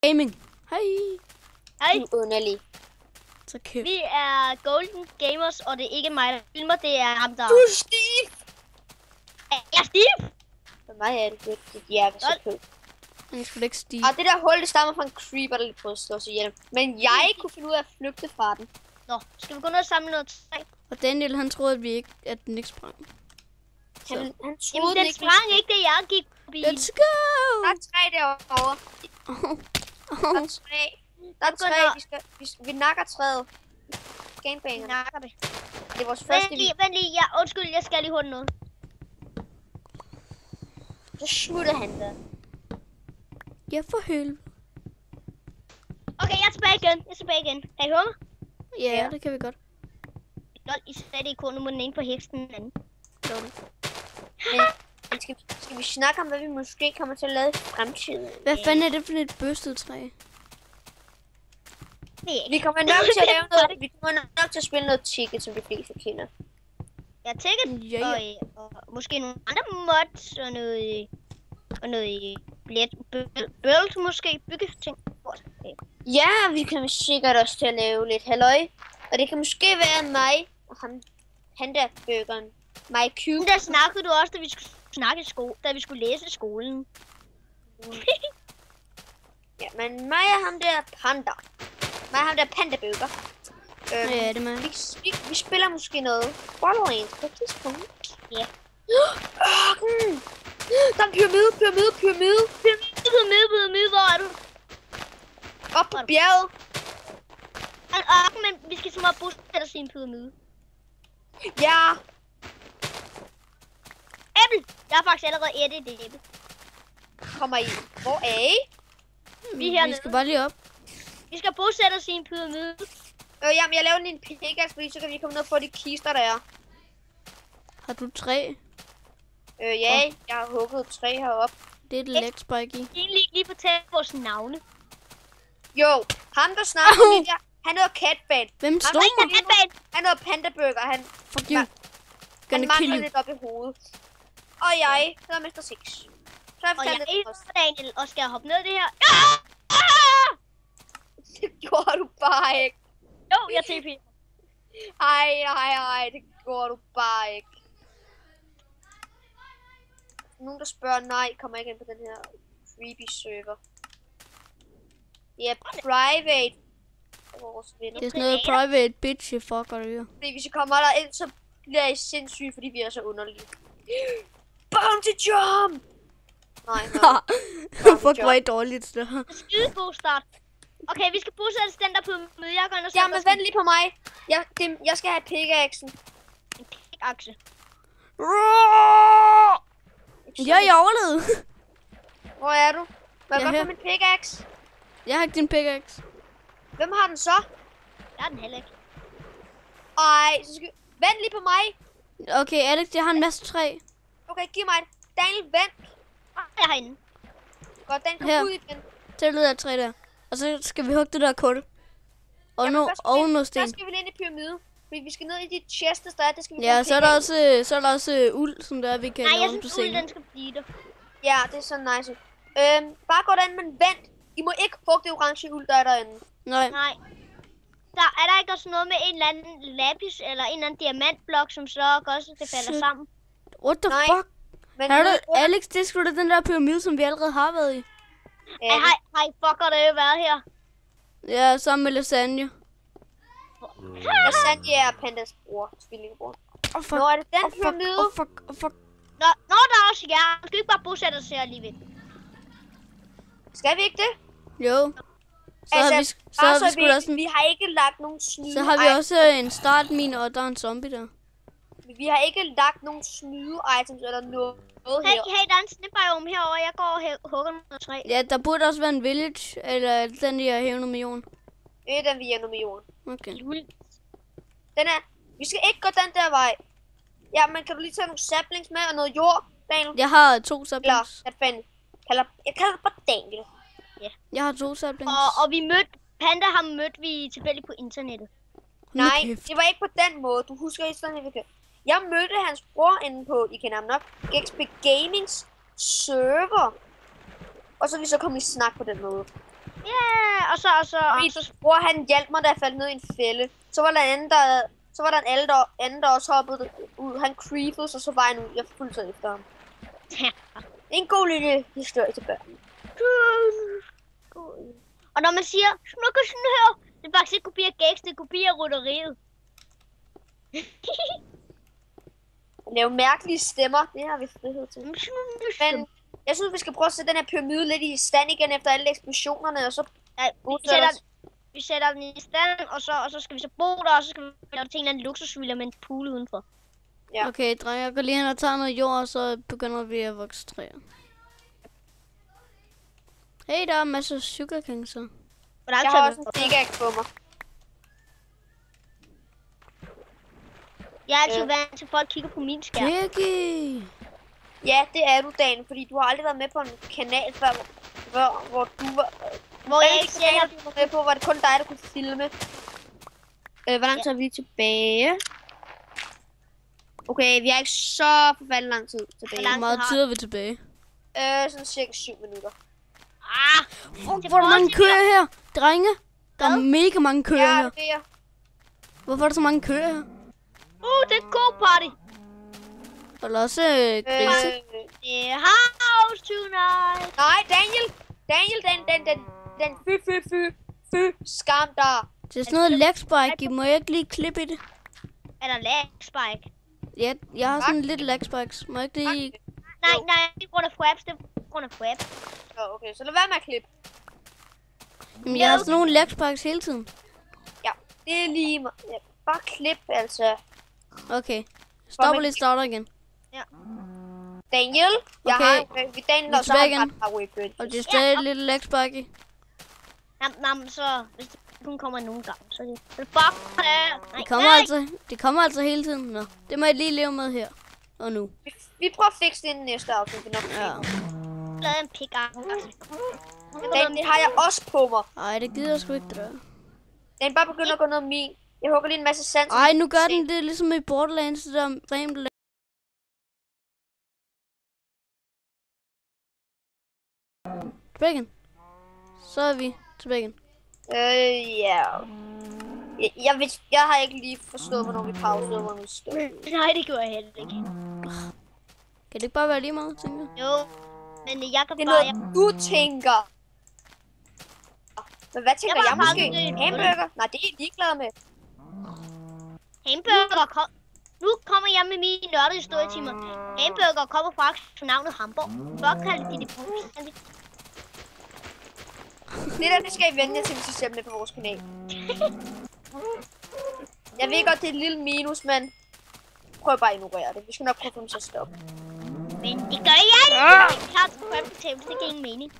Gaming. Hej. Hej. Du er underlig. Så kæft. Vi er Golden Gamers, og det er ikke mig, der filmer, det er ham, der... Du er Steve! Jeg er Steve! For mig er det godt, det hjerte så på. Han skulle ikke stige. Og det der hul, det stammer fra en creeper, der lige prøvede at slå sig ihjel. Men jeg kunne finde ud af at flygte fra den. Nå, skal vi gå ned og samle noget træ? Og Daniel, han troede, at den ikke sprang. Han Jamen, troede den ikke. sprang ikke, da jeg gik forbi. Let's go! Der er 3 derovre. Der er 3. Der er 3. Vi nakker træet. Gangbanger. Nakker det. Det er vores første Vent lige, ja, undskyld, jeg skal lige hurtigt noget. Så smutter han der. Ja, for helvede. Okay, jeg er tilbage igen. Kan I høre mig? Ja, det kan vi godt. Lol, I sagde det i kun, nu må den ene på heksen den anden. Men skal vi snakke om, hvad vi måske kommer til at lave i fremtiden? Hvad fanden er det for et børstet træ? Vi kommer nok til at lave noget. Vi kommer nok til at spille noget Ticket, som de fleste kender. Jeg har Ticket, Ja. og måske nogle andre mods, og noget bølt måske, byggeting. Ja, vi kommer sikkert også til at lave lidt halløj. Og det kan måske være mig og ham, panda-burgeren. My Cube. Der snakkede du også, da vi skulle snakke da vi skulle læse i skolen. Ja, men mig og ham der panda. Mig og ham der panda-burger. Ja, det er mig. Vi spiller måske noget Valorant på et tidspunkt. Ja. Ørken! Der er en pyramide. Hvor er du? Op på bjerget. En ørken, men vi skal simpelthen bosætte os i en pyramide. Ja. Æble! Jeg har faktisk allerede ættet det æble. Kommer I? Hvor er I? Vi er hernede. Vi skal bare lige op. Vi skal bosætte os i en pyramide. Jamen, jeg laver lige en pickaxe, fordi så kan vi komme ned og få de kister, der er. Har du træ? Ja, jeg har hugget 3 heroppe. Det er et let spike i. Lige fortælle vores navne. Jo, ham der snakker om det der, han hedder Catbane. Hvem stod Catbane! Han hedder Panda-burger, han Fuck you. han Gonna kill mangler you. lidt op i hovedet. Og jeg hedder Mr. Six. Så jeg Og jeg fortalte lidt er også. Daniel, og skal jeg hoppe ned i det her? Det gjorde du bare ikke. Jo, jeg TP. Ej, det gjorde du bare ikke. Nogen der spørger, nej, kommer ikke ind på den her creepy server. Det er private. Vores venner. Det er sådan noget private bitch, you fucker you. Fordi hvis I kommer der ind, så bliver I sindssyge, fordi vi er så underlige. Bounty jump! Nej. Fuck, hvor er I dårligt det her. Skide god start. Okay, vi skal bosætte den der pyramide. Jeg går ind og Ja, men vent lige på mig. Jeg skal have pickaxen. en pickaxe. Jeg overlevede. Hvor er du? Må jeg Jeg godt er få min pickaxe? Jeg har ikke din pickaxe. Hvem har den så? Jeg har den heller ikke. Ej, så skal... Vent lige på mig. Okay, Alex, jeg har en masse træ. Okay, giv mig det. Daniel, vent. Jeg har inde. Godt, den kom Her. ud igen. Tag lidt af træ der. Og så skal vi hugge det der kul. Og Jamen, nu først skal og noget Så sten. skal vi ind i pyramide. Fordi vi skal ned i de chests, der er. Det skal vi Ja, få så er der også uld, som der vi kan Nej, lave jeg om på synes, ulden scenen. den skal blive der. Ja, det er så nice. Bare gå derind, men vent. I må ikke hugge det orange uld, der er derinde. Nej. Nej. Er der ikke også noget med en eller anden lapis, eller en eller anden diamantblok, som så også det falder Shit. sammen? What the Nej. fuck? Men Har du, Alex, det er sgu da den der pyramide, som vi allerede har været i. Ja, Har I fucker det været her? Ja, sammen med lasagne. Lasagne er Pandas bror, tvillingbror. Oh fuck. Nå, er det den Oh fuck. pyramide? Oh fuck. Oh fuck. Nå, der er også jer. Skal vi ikke bare bosætte os her alligevel? Skal vi ikke det? Jo. Så har vi, så har vi sgu da sådan... vi har ikke lagt nogen snyde. Så har vi også en startmine, og der er en zombie der. Vi har ikke lagt nogen snyde items eller noget Hey, her. der er en snipbiome herovre. Jeg går og hugger noget træ. Ja, der burde også være en village, eller den der hævende million. Det er den, vi er nu med jorden. Okay. Den er... Vi skal ikke gå den der vej. Ja, men kan du lige tage nogle saplings med og noget jord, Daniel? Jeg har 2 Eller, saplings. hvad fanden? Jeg kalder det bare Daniel. Jeg har 2 saplings. Og vi Panda har mødt vi tilfældigt på internettet. Nej, det var ikke på den måde. Du husker ikke sådan, at jeg mødte hans bror inde på, I kender ham nok, XP Gamings server. Og så er vi så kommet i snak på den måde. Ja, og Fordi bror, han hjalp mig, da jeg faldt ned i en fælde. Så var der en anden, der også hoppede ud. Han creepede, så var han ud. Jeg fulgte efter ham. Ja. En god lille historie til børn. Og når man siger, snukker snør, det er faktisk ikke kopi af gæks, det er kopi af rytteriet. Lave mærkelige stemmer, det har vi frihed til. Men jeg synes, vi skal prøve at sætte den her pyramide lidt i stand igen efter alle eksplosionerne, og så... Ja, vi sætter den i stand, og så skal vi så bo der, og så skal vi lave det til en eller anden luksusvilla med en pool udenfor. Ja. Okay, drenge, jeg går lige hen og tager noget jord, og så begynder vi at vokse træer. Hey, der er masser af sugarcane så. Jeg har også en pickaxe på mig. Jeg er altid vant til, at folk kigger på min skærm. Kiki! Ja, det er du, Dan, fordi du har aldrig været med på en kanal før, hvor du var... Hvor jeg ikke ser, du var med på, var det kun dig, der kunne filme. Hvordan tager vi tilbage? Okay, vi har ikke så forfærdelig lang tid tilbage. Hvor meget tid er vi tilbage? Sådan cirka 7 minutter. Hvor er der mange køer her? Drenge, der er mega mange køer Ja, her. det er. Hvorfor er der så mange køer her? det er go-party. Og der er også grise. Det er house tonight. Nej, Daniel, fy, skam dig. Det er sådan noget leg spike. Må jeg ikke lige klippe i det? Er der lag spike? Ja, jeg har sådan en lille leg spikes. Må jeg ikke lige... Nej, det er grund af fraps, det er grund af fraps. Okay, så lad være med at klippe. Jamen, jeg har sådan nogle leg spikes hele tiden. Ja, det er lige... Ja, bare klip, altså. Okay. Stopper lige, starter igen. Daniel, jeg Okay. har... Daniel også tilbage har igen. en Og det er stadig et lille leg spike i. Jamen, så hvis det kun kommer nogle gange, så er det... Fuck! Det kommer altså hele tiden. Nå, det må jeg lige leve med her. Og nu. Vi prøver at fikse det i den næste afsnit. Det er nok Ja. Lad en pickaxe. Daniel, har jeg også på mig. Ej, det gider jeg sgu ikke, det der. Den bare begynder at gå ned af min. Jeg hugger lige en masse sand. Ej, nu gør den det ligesom i Borderlands, det der rent. Tilbage igen. Så er vi tilbage igen. Ja. Jeg har ikke lige forstået, hvornår vi pausede, og hvornår vi stod. Nej, det gjorde jeg heller ikke. Kan det ikke bare være lige meget, tænker jeg? Jo, men jeg kan Det er bare... noget, du tænker. Men hvad tænker jeg måske? Hamburger? Nej, det er jeg ligeglad med. Hamburger kom... Nu kommer jeg med mine nørdede historietimer. Hamburger kommer fra navnet Hamburg. Hvor kalder de det fuldstændig? Det der, det skal I vente til, hvis I ser med på vores kanal. Jeg ved godt, det er et lille minus, men prøv bare at ignorere det. Vi skal nok prøve at få dem til at stoppe. Men det gør jeg ikke. Jeg har til Crafting det giver ingen mening.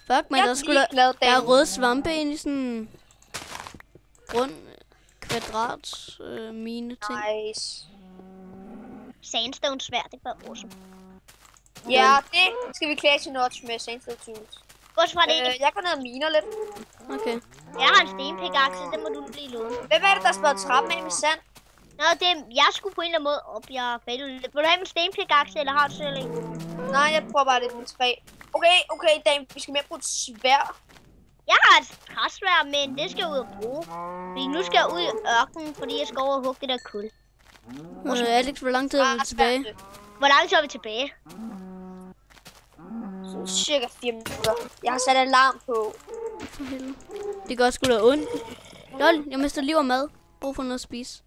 Fuck, men Jeg der er skulle ligeglad, der er Daniel. røde svampe ind i sådan grund kvadrat mine ting. Nice. Sandstone sværd, det var awesome. Ja, det skal vi klæde til notch med Sandstone Tools. Bortset fra det, Jeg går ned og miner lidt. Okay. jeg har en stenpickaxe, det må du lige låne. Hvem er det, der spiller trappen af med sand? Nå, jeg skulle på en eller anden måde op, jeg failede lidt. Vil du have en stenpickaxe, eller har du selv en? Nej, jeg prøver bare lidt med træ. Okay, Dan, vi skal med på et sværd. Jeg har et træsværd, men det skal jeg ud og bruge. Fordi nu skal jeg ud i ørkenen, fordi jeg skal over og hugge det der kul. Alex, hvor lang tid er vi tilbage? Hvor lang tid er vi tilbage? Så cirka 4 minutter. Jeg har sat alarm på. For helvede. Det gør sgu da ondt. Lol, jeg mister liv og mad. Brug for noget at spise.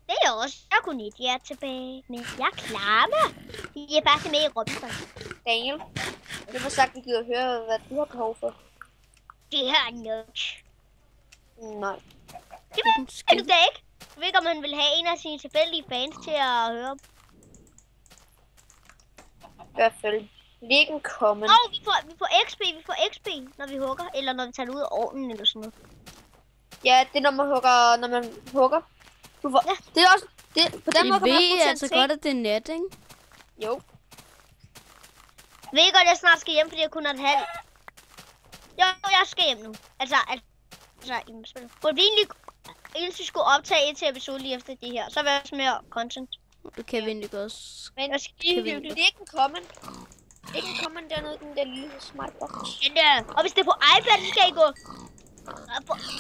Det er jeg også. Jeg kunne ikke jer tilbage, men jeg klarer mig. De er faktisk med i Robinson. Daniel, det var sagt, vi gider høre, hvad du har behov for. Det her er notch. Nej. Det ved du da ikke. Jeg ved ikke, om man vil have en af sine tilfældige fans til at høre. I hvert fald. Læg en comment. Vi får XP, når vi hugger. Eller når vi tager det ud af ovnen eller sådan noget. Ja, det er når man hugger. Du får, Ja. Det er også, på den måde kan man Vi også ved altså godt, at det er nat, ikke? Jo. Jeg ved godt, at jeg snart skal hjem, fordi jeg kun har et halvt. Jo, jeg skal hjem nu. Altså i spil. Hvor vi egentlig skulle optage et episode lige efter det her. Så vil jeg også mere content. Det kan vi egentlig også. Men Jeg skal Kan vi- læg en comment. Ikke kommer dernede i den der lille smart box. Og hvis det er på iPad, så skal I gå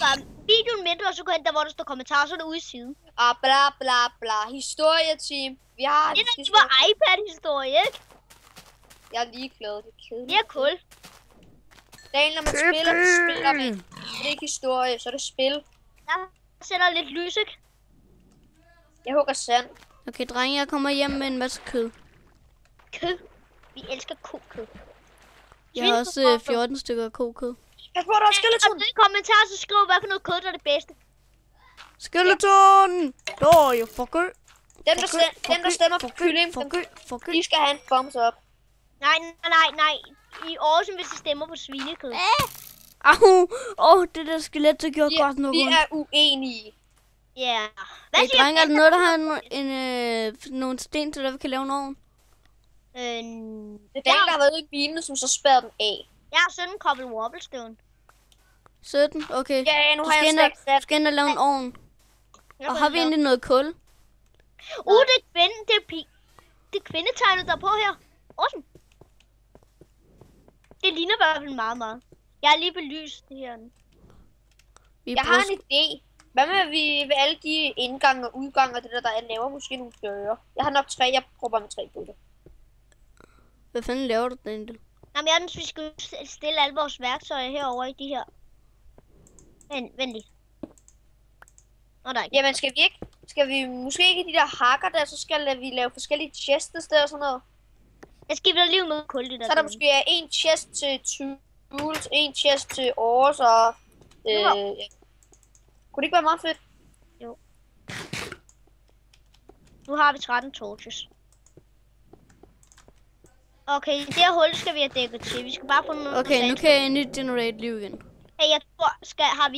fra videoen mindre, og så gå hen der, hvor der står kommentarer, så er det ude i siden. Og bla bla bla. Historieteam. Vi har Det var iPad-historie, ikke? Jeg er ligeglad. Det er kedeligt. Det er kul. Dagen, når man spiller, så spiller man. Det er ikke historie, så er det spil. Der sætter lidt lys, ikke? Jeg hugger sand. Okay, drenge, jeg kommer hjem med en masse kød. Kød. Vi elsker kokød. Jeg har også 14 stykker kokød. Jeg tror, der er skeleton. Og i kommentarer, så skriv, hvad for noget kød, der er det bedste. Skeleton! You fucker. Dem, der stemmer på kylling, de skal have en thumbs up. Nej. I Aarhus, hvis I stemmer på svinekød. Au! Det der skelet, der gjorde godt nok Vi ondt. er uenige. Ja. Hey, drenge, er der noget, der har nogle sten til, der vi kan lave en ovn? Det er den, der har været ude i bilen, som så spærrer den af. Jeg har 17 kobbel wobblestone. 17? Okay. Ja, nu Du har jeg skal sat. ind og lave en ovn. Og har vi egentlig noget kul? Det er kvindetegnet, der er på her. Awesome. Det ligner i hvert fald meget. Jeg har lige belyst det her. Jeg har en idé. Hvad med vi ved alle de indgange og udgange og det der er, laver måske nogle døre? Jeg har nok 3, jeg prøver med 3 på det. Hvad fanden laver du den egentlig? Jamen, jeg synes, vi skal stille alle vores værktøjer herover i de her. Vent lige. Nå, der er ikke. Jamen, skal vi måske ikke i de der hakker der, så skal vi lave forskellige chests der og sådan noget. Jeg skal vel lige noget kul, det der. Så er der måske en chest til tools, en chest til ores og... Ja. Kunne det ikke være meget fedt? Jo. Nu har vi 13 torches. Okay, det her hul skal vi have dækket til. Vi skal bare få noget. Okay, nu kan jeg endelig generate liv igen. Hey, jeg tror,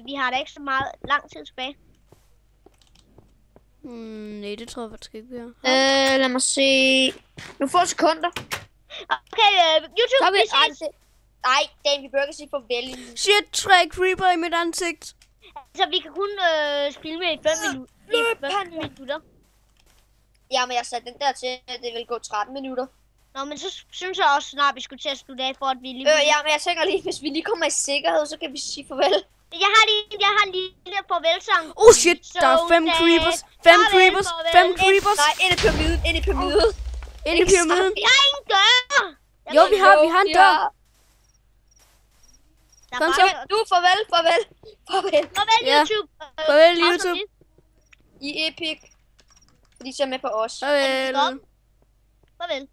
vi har da ikke så meget lang tid tilbage. Nej, det tror jeg faktisk ikke, vi har. Lad mig se... Nu få sekunder. Okay, YouTube, vi ses. Nej, Dan, vi bør ikke sige farvel. Shit, 3 creeper i mit ansigt. Så vi kan kun spille med i 5 minutter. Jamen, jeg satte den der til, at det vil gå 13 minutter. Nå, men så synes jeg også snart, vi skulle til at slutte af, for at vi lige... Jamen, jeg tænker lige, hvis vi lige kommer i sikkerhed, så kan vi sige farvel. Jeg har en lille farvelsang. Oh shit, der er 5 creepers. 5 creepers. 5 creepers. Nej, ind i pyramiden. Ind i pyramiden. Vi har ingen dør. Jo, vi har en dør. Kom så. Nu, farvel. Farvel, YouTube. Farvel, YouTube. I Epic. Fordi så er med på os. Farvel. Farvel.